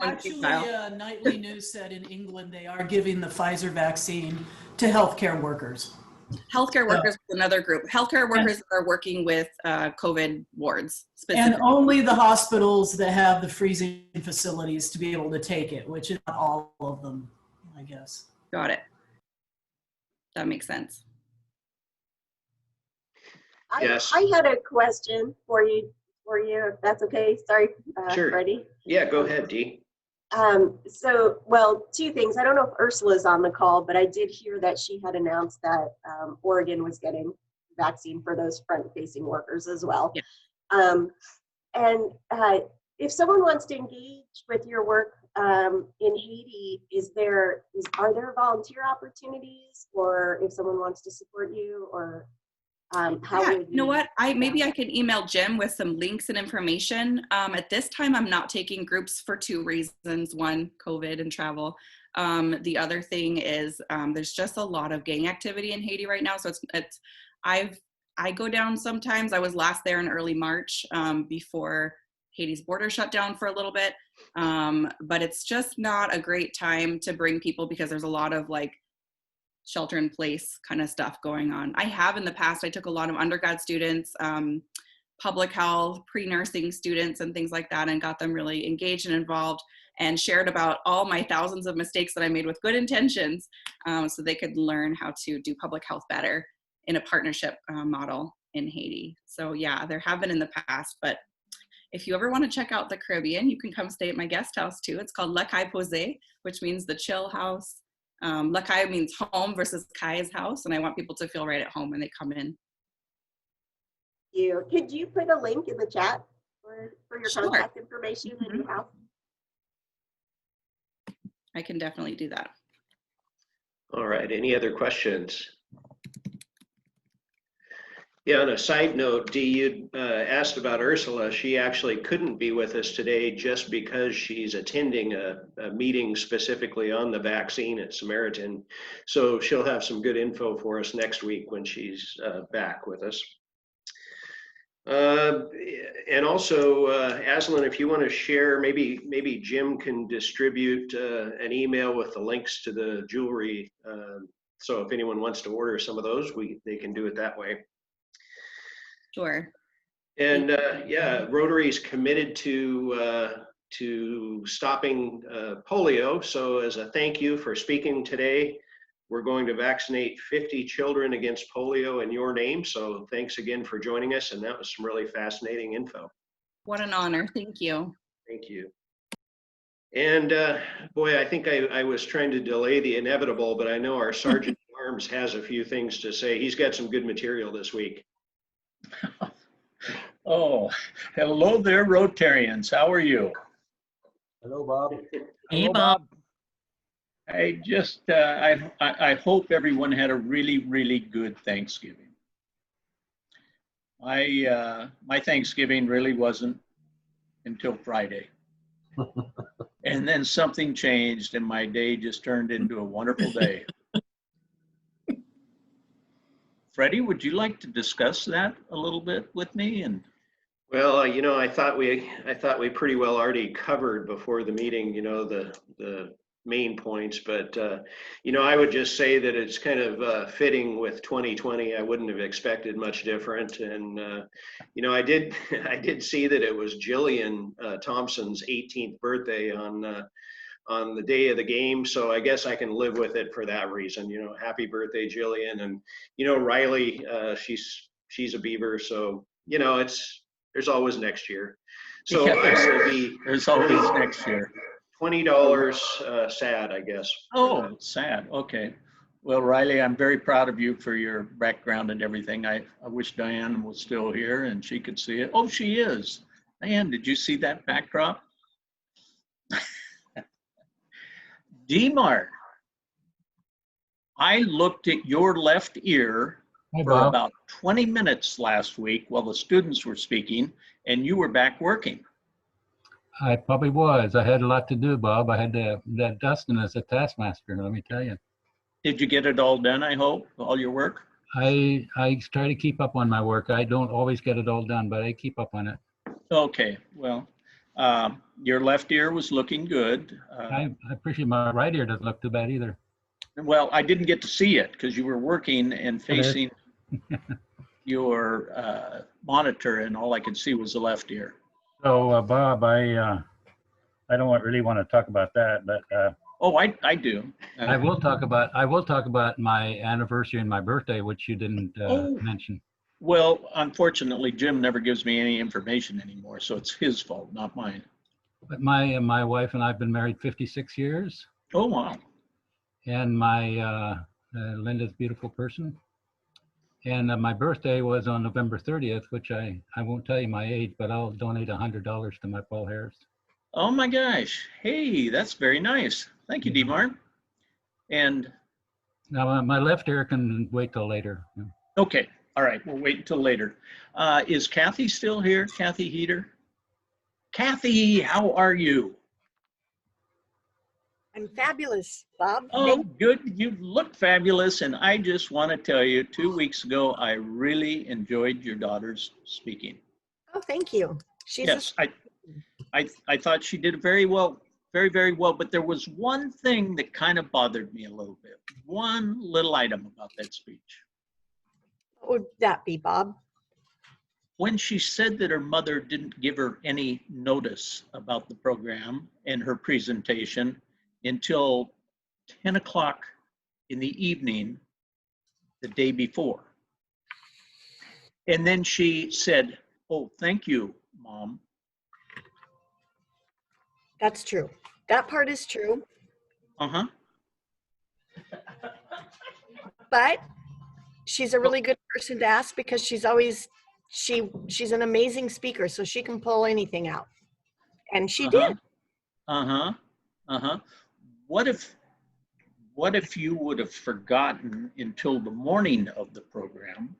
Actually, Nightly News said in England they are giving the Pfizer vaccine to healthcare workers. Healthcare workers is another group. Healthcare workers are working with COVID wards. And only the hospitals that have the freezing facilities to be able to take it, which is not all of them, I guess. Got it. That makes sense. Yes. I had a question for you, if that's okay. Sorry, Sure. Freddie. Yeah, go ahead, Dee. Well, 2 things. I don't know if Ursula's on the call, but I did hear that she had announced that Oregon was getting vaccine for those front-facing workers as well. Yeah. If someone wants to engage with your work in Haiti, are there volunteer opportunities, or if someone wants to support you, or you know what? Maybe I can email Jim with some links and information. At this time, I'm not taking groups for 2 reasons. One, COVID and travel. The other thing is there's just a lot of gang activity in Haiti right now. So I go down sometimes. I was last there in early March before Haiti's border shut down for a little bit. But it's just not a great time to bring people because there's a lot of like shelter in place kind of stuff going on. I have in the past, I took a lot of undergrad students, public health, pre-nursing students and things like that, and got them really engaged and involved and shared about all my thousands of mistakes that I made with good intentions so they could learn how to do public health better in a partnership model in Haiti. So yeah, there have been in the past, but if you ever want to check out the Caribbean, you can come stay at my guest house too. It's called Le Kai Posé, which means the chill house. La Kai means home versus Kai's house, and I want people to feel right at home when they come in. Could you put a link in the chat for your contact information and your house? I can definitely do that. All right, any other questions? Yeah, on a side note, Dee, you asked about Ursula. She actually couldn't be with us today just because she's attending a meeting specifically on the vaccine at Samaritan. So she'll have some good info for us next week when she's back with us. And also, Aslan, if you want to share, maybe Jim can distribute an email with the links to the jewelry. So if anyone wants to order some of those, they can do it that way. Sure. And yeah, Rotary is committed to stopping polio. So as a thank you for speaking today, we're going to vaccinate 50 children against polio in your name. So thanks again for joining us. And that was some really fascinating info. What an honor. Thank you. Thank you. And boy, I think I was trying to delay the inevitable, but I know our Sergeant at Arms has a few things to say. He's got some good material this week. Oh, hello there, Rotarians. How are you? Hello, Bob. Hello, Bob. I just, I hope everyone had a really, really good Thanksgiving. My Thanksgiving really wasn't until Friday. And then something changed and my day just turned into a wonderful day. Freddie, would you like to discuss that a little bit with me? And well, you know, I thought we pretty well already covered before the meeting, you know, the main points, but you know, I would just say that it's kind of fitting with 2020. I wouldn't have expected much different, and you know, I did see that it was Jillian Thompson's 18th birthday on the day of the game, so I guess I can live with it for that reason. You know, happy birthday, Jillian, and you know, Riley, she's a Beaver, so you know, there's always next year. So yeah, I will be. There's always next year. $20 sad, I guess. Oh, sad. Okay. Well, Riley, I'm very proud of you for your background and everything. I wish Diane was still here and she could see it. Oh, she is. Diane, did you see that backdrop? D-Mart, I looked at your left ear for about 20 minutes last week while the students were speaking, and you were back working. I probably was. I had a lot to do, Bob. I had that Dustin as a taskmaster, let me tell you. Did you get it all done, I hope, all your work? I try to keep up on my work. I don't always get it all done, but I keep up on it. Okay, well, your left ear was looking good. I appreciate my right ear doesn't look too bad either. Well, I didn't get to see it because you were working and facing your monitor, and all I could see was the left ear. So, Bob, I don't really want to talk about that, but oh, I do. I will talk about my anniversary and my birthday, which you didn't mention. Well, unfortunately, Jim never gives me any information anymore, so it's his fault, not mine. But my wife and I have been married 56 years. Oh, wow. And my Linda's a beautiful person. And my birthday was on November 30th, which I won't tell you my age, but I'll donate $100 to my Paul Harris. Oh my gosh. Hey, that's very nice. Thank you, D-Mart. And now my left ear can wait till later. Okay. All right. We'll wait until later. Is Kathy still here? Kathy Heater? Kathy, how are you? I'm fabulous, Bob. Oh, good. You look fabulous. And I just want to tell you, 2 weeks ago, I really enjoyed your daughter's speaking. Oh, thank you. She's yes, I thought she did very well, very, very well. But there was one thing that kind of bothered me a little bit. One little item about that speech. What would that be, Bob? When she said that her mother didn't give her any notice about the program and her presentation until 10 o'clock in the evening the day before. And then she said, "Oh, thank you, Mom." That's true. That part is true. Uh-huh. But she's a really good person to ask because she's always, she's an amazing speaker, so she can pull anything out. And she did. Uh-huh. Uh-huh. What if you would have forgotten until the morning of the program?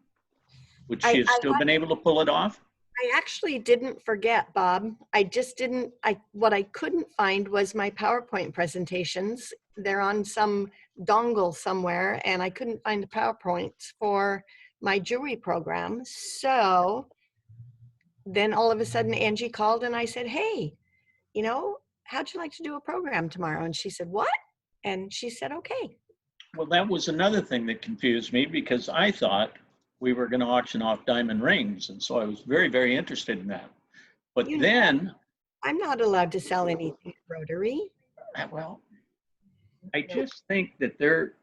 Would she have still been able to pull it off? I actually didn't forget, Bob. I just didn't, what I couldn't find was my PowerPoint presentations. They're on some dongle somewhere, and I couldn't find the PowerPoints for my jury program. So then all of a sudden Angie called and I said, "Hey, you know, how'd you like to do a program tomorrow?" And she said, "What?" And she said, "Okay." Well, that was another thing that confused me because I thought we were going to auction off diamond rings. And so I was very, very interested in that. But You know, then, I'm not allowed to sell anything at Rotary. well, I just think that there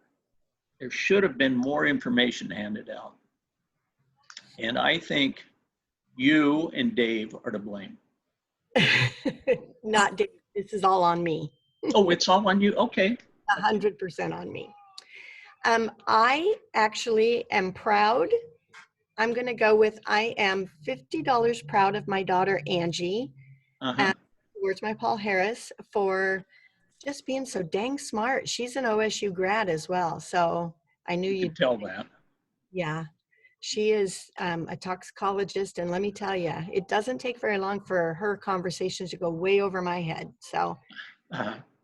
should have been more information handed out. And I think you and Dave are to blame. Not Dave. This is all on me. Oh, it's all on you? Okay. 100% on me. I actually am proud. I'm going to go with I am $50 proud of my daughter, Angie. Where's my Paul Harris for just being so dang smart. She's an OSU grad as well. So I knew you'd tell that. Yeah. She is a toxicologist. And let me tell you, it doesn't take very long for her conversations to go way over my head. So.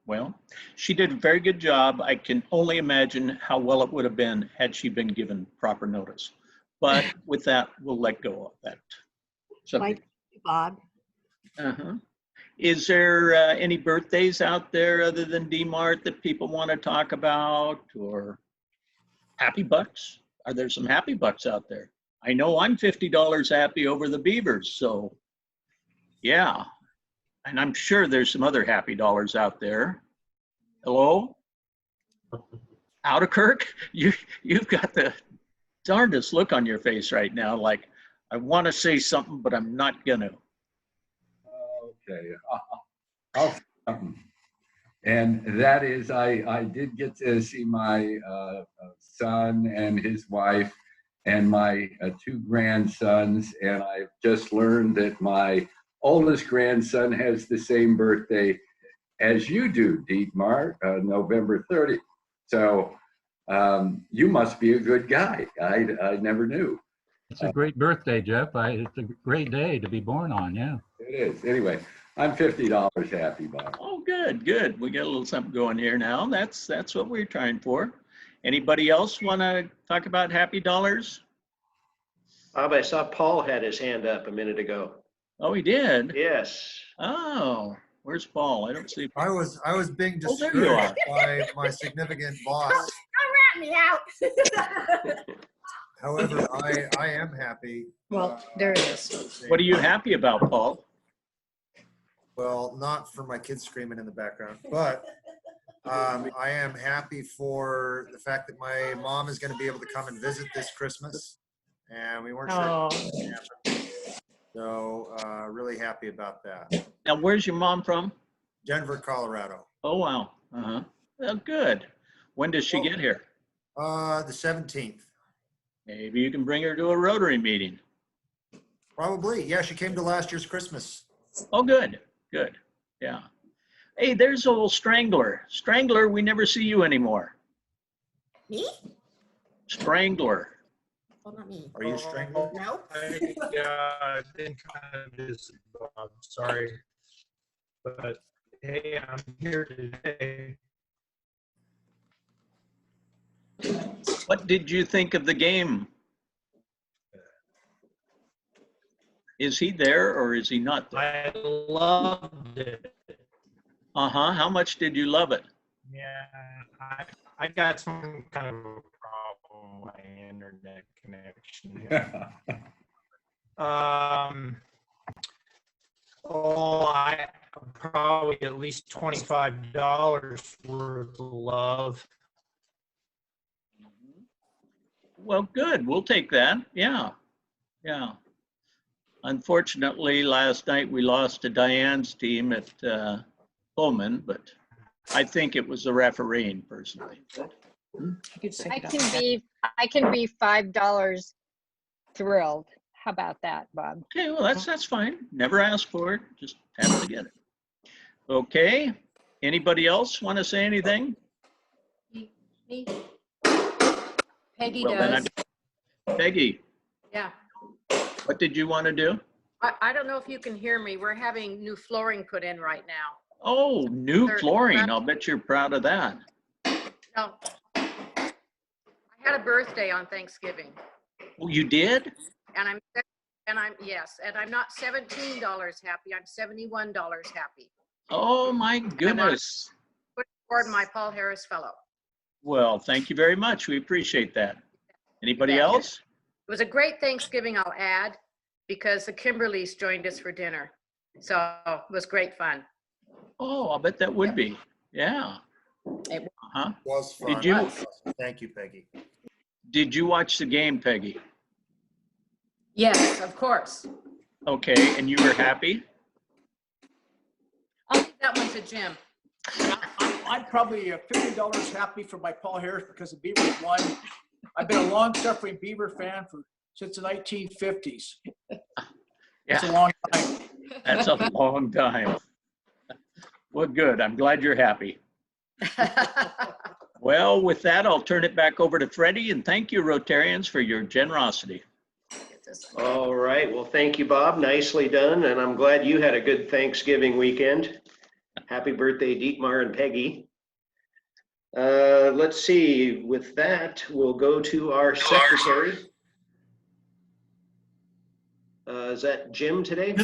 Well, she did a very good job. I can only imagine how well it would have been had she been given proper notice. But with that, we'll let go of that subject. Bob. Is there any birthdays out there other than D-Mart that people want to talk about, or happy bucks? Are there some happy bucks out there? I know I'm $50 happy over the Beavers, so yeah. And I'm sure there's some other happy dollars out there. Hello? Outerkirk? You've got the darndest look on your face right now, like, I want to say something, but I'm not gonna. Okay, I'll say something. And that is, I did get to see my son and his wife and my two grandsons, and I've just learned that my oldest grandson has the same birthday as you do, Dietmar, November 30th. So you must be a good guy. I never knew. It's a great birthday, Jeff. It's a great day to be born on, yeah. It is. Anyway, I'm $50 happy, Bob. Oh, good, good. We got a little something going here now. That's what we're trying for. Anybody else want to talk about happy dollars? Bob, I saw Paul had his hand up a minute ago. Oh, he did? Yes. Oh, where's Paul? I don't see. I was being Oh, there you are. discouraged by my significant boss. Don't rat me out. However, I am happy. Well, there it is. What are you happy about, Paul? Well, not for my kids screaming in the background, but I am happy for the fact that my mom is going to be able to come and visit this Christmas, and we weren't sure. So really happy about that. Now, where's your mom from? Denver, Colorado. Oh, wow. Well, good. When does she get here? The 17th. Maybe you can bring her to a Rotary meeting. Probably. Yeah, she came to last year's Christmas. Oh, good. Good. Yeah. Hey, there's old Strangler. Strangler, we never see you anymore. Me? Strangler. Well, not me. Are you Strangler? No. I've been kind of busy, Bob. Sorry. But hey, I'm here today. What did you think of the game? Is he there or is he not there? I loved it. How much did you love it? Yeah, I got some kind of a problem with my internet connection here. I probably at least $25 worth of love. Well, good. We'll take that. Yeah. Yeah. Unfortunately, last night we lost to Diane's team at Pullman, but I think it was the refereeing personally. I can be $5 thrilled. How about that, Bob? Okay, well, that's fine. Never asked for it. Just happen to get it. Okay. Anybody else want to say anything? Me. Peggy Well, does. then Peggy, Yeah, what did you want to do? I don't know if you can hear me. We're having new flooring put in right now. Oh, new They're- flooring. I'll bet you're proud of that. No, I had a birthday on Thanksgiving, Oh, you did? and I'm yes, and I'm not $17 happy. I'm $71 happy. Oh, my goodness. Put forward my Paul Harris Fellow. Well, thank you very much. We appreciate that. Anybody else? was a great Thanksgiving, I'll add, because the Kimberleys joined us for dinner. So it was great fun. Oh, I bet that would be. Yeah. It Uh-huh. Was fun. Did you Thank you, Peggy. did you watch the game, Peggy? Yes, of course. Okay, and you were happy? I'll leave that one to Jim. I'm probably $50 happy for my Paul Harris because the Beavers won. I've been a long-suffering Beaver fan since the 1950s. It's a long time. That's a long time. Well, good. I'm glad you're happy. Well, with that, I'll turn it back over to Freddie, and thank you, Rotarians, for your generosity. All right. Well, thank you, Bob. Nicely done. And I'm glad you had a good Thanksgiving weekend. Happy birthday, Dietmar and Peggy. Let's see. With that, we'll go to our secretary. Is that Jim today?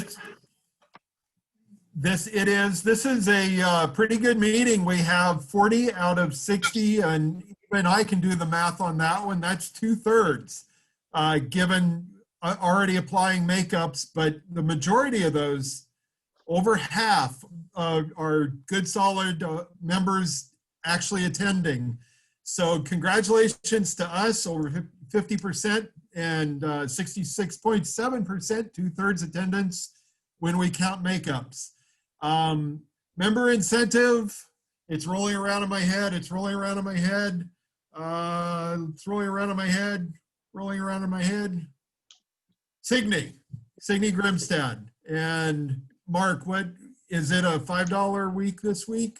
This is a pretty good meeting. We have 40 out of 60, and even I can do the math on that one. That's 2/3, given already applying makeups, but the majority of those, over half, are good, solid members actually attending. So congratulations to us, over 50% and 66.7%, 2/3 attendance when we count makeups. Member incentive, it's rolling around in my head, it's rolling around in my head, it's rolling around in my head, rolling around in my head. Signe Grimstad. And Mark, what is it, a $5 week this week?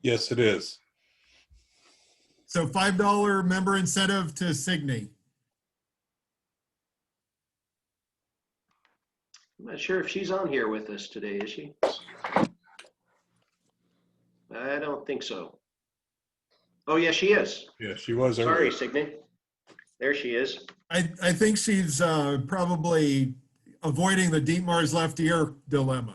Yes, it is. So $5 member incentive to Signe. I'm not sure if she's on here with us today, is she? I don't think so. Oh, yeah, she is. Yeah, she was Sorry, earlier. Signe. There she is. I think she's probably avoiding the Dietmar's left ear dilemma.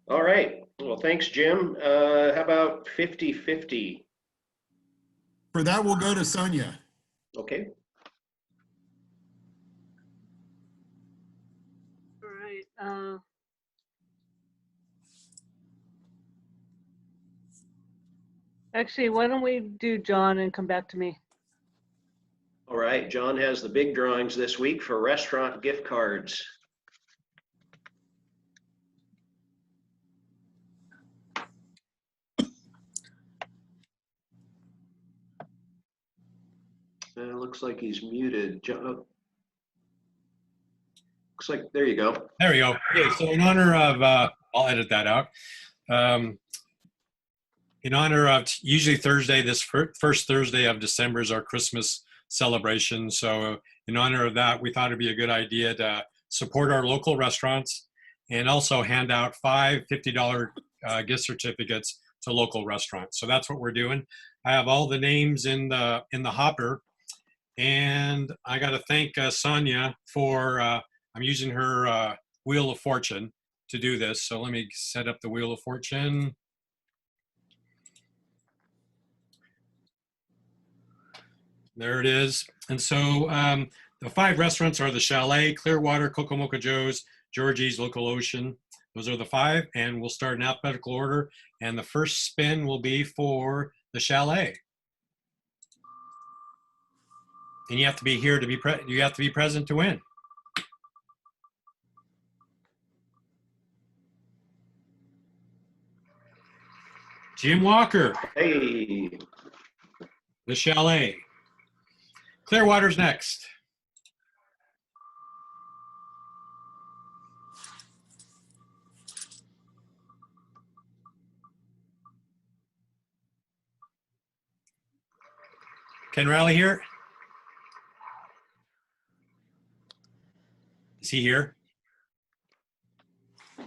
All right. Well, thanks, Jim. How about 50-50? For that, we'll go to Sonia. Okay. All right. Actually, why don't we do John and come back to me? All right. John has the big drawings this week for restaurant gift cards. Looks like he's muted. John, oh. Looks like, there you go. There we go. Okay, so in honor of, I'll edit that out. In honor of, usually Thursday, this first Thursday of December is our Christmas celebration. So in honor of that, we thought it'd be a good idea to support our local restaurants and also hand out 5 $50 gift certificates to local restaurants. So that's what we're doing. I have all the names in the hopper, and I got to thank Sonia for, I'm using her Wheel of Fortune to do this. So let me set up the Wheel of Fortune. There it is. And so the 5 restaurants are the Chalet, Clearwater, Kokomoka Joe's, Georgie's, Local Ocean. Those are the 5, and we'll start in alphabetical order. And the first spin will be for the Chalet. And you have to be here to be present to win. Jim Walker. Hey. The Chalet. Clearwater's next. Ken Raleigh here? Is he here? I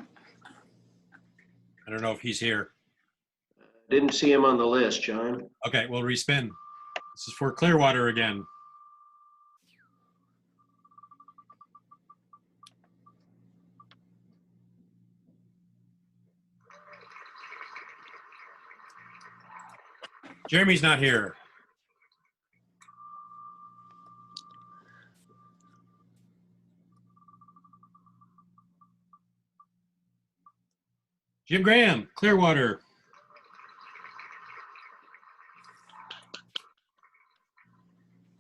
don't know if he's here. Didn't see him on the list, John. Okay, we'll respin. This is for Clearwater again. Jeremy's not here. Jim Graham, Clearwater.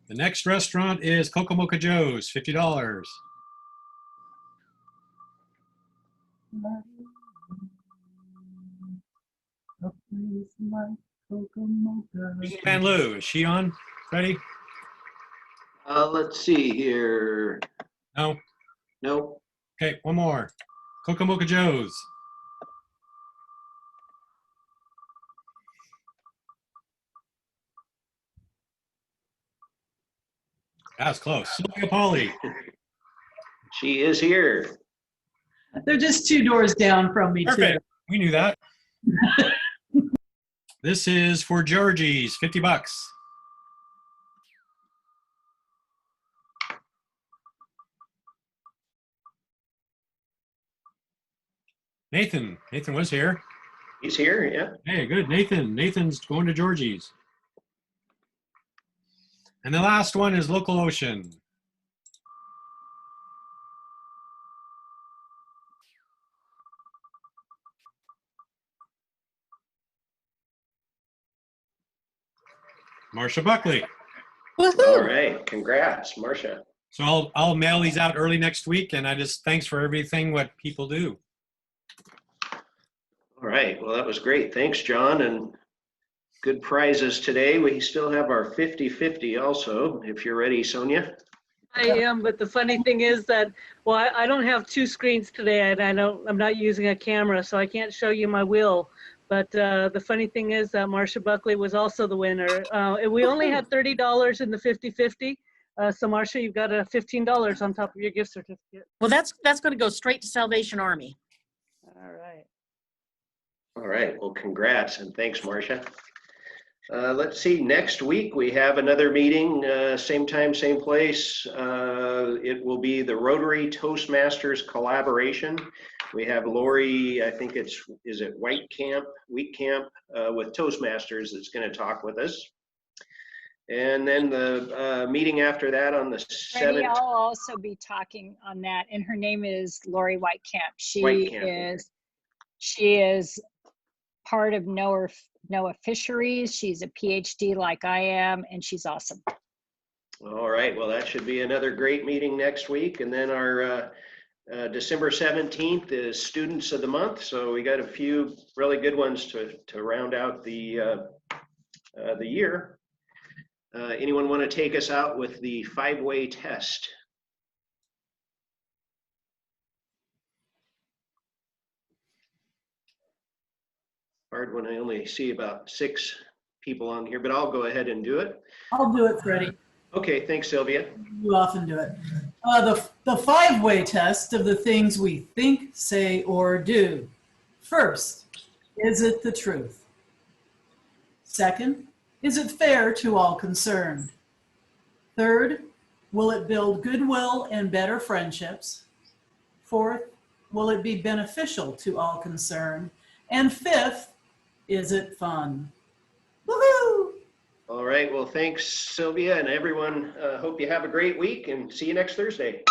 The next restaurant is Kokomoka Joe's, $50. Susan Van Loo, is she on, Freddie? Let's see here. No? Nope. Okay, one more. Kokomoka Joe's. That was close. Sylvia Polly. She is here. They're just 2 doors down from me, Perfect. too. We knew that. This is for Georgie's, $50. Nathan was here. He's here, yeah. Hey, good, Nathan's going to Georgie's. And the last one is Local Ocean. Marcia Buckley. All right, congrats, Marcia. So I'll mail these out early next week, and I just thanks for everything what people do. All right, well, that was great. Thanks, John, and good prizes today. We still have our 50-50 also, if you're ready, Sonia. I am, but the funny thing is that, well, I don't have 2 screens today, and I'm not using a camera, so I can't show you my wheel. But the funny thing is that Marcia Buckley was also the winner. And we only had $30 in the 50-50. So Marcia, you've got a $15 on top of your gift certificate. Well, that's going to go straight to Salvation Army. All right. All right, well, congrats, and thanks, Marcia. Let's see, next week we have another meeting, same time, same place. It will be the Rotary Toastmasters collaboration. We have Lori, I think is it Wheat Camp with Toastmasters that's going to talk with us. And then the meeting after that on the 7th. Freddie, I'll also be talking on that, and her name is Lori Whitecamp. She is part of NOAA Fisheries. She's a PhD like I am, and she's awesome. All right, well, that should be another great meeting next week. And then our December 17th is Students of the Month. So we got a few really good ones to round out the year. Anyone want to take us out with the 5-way test? Hard when I only see about 6 people on here, but I'll go ahead and do it. I'll do it, Freddie. Okay, thanks, Sylvia. You often do it. The 5-way test of the things we think, say, or do. First, is it the truth? Second, is it fair to all concerned? Third, will it build goodwill and better friendships? Fourth, will it be beneficial to all concerned? And fifth, is it fun? Woohoo! All right, well, thanks, Sylvia, and everyone. Hope you have a great week and see you next Thursday.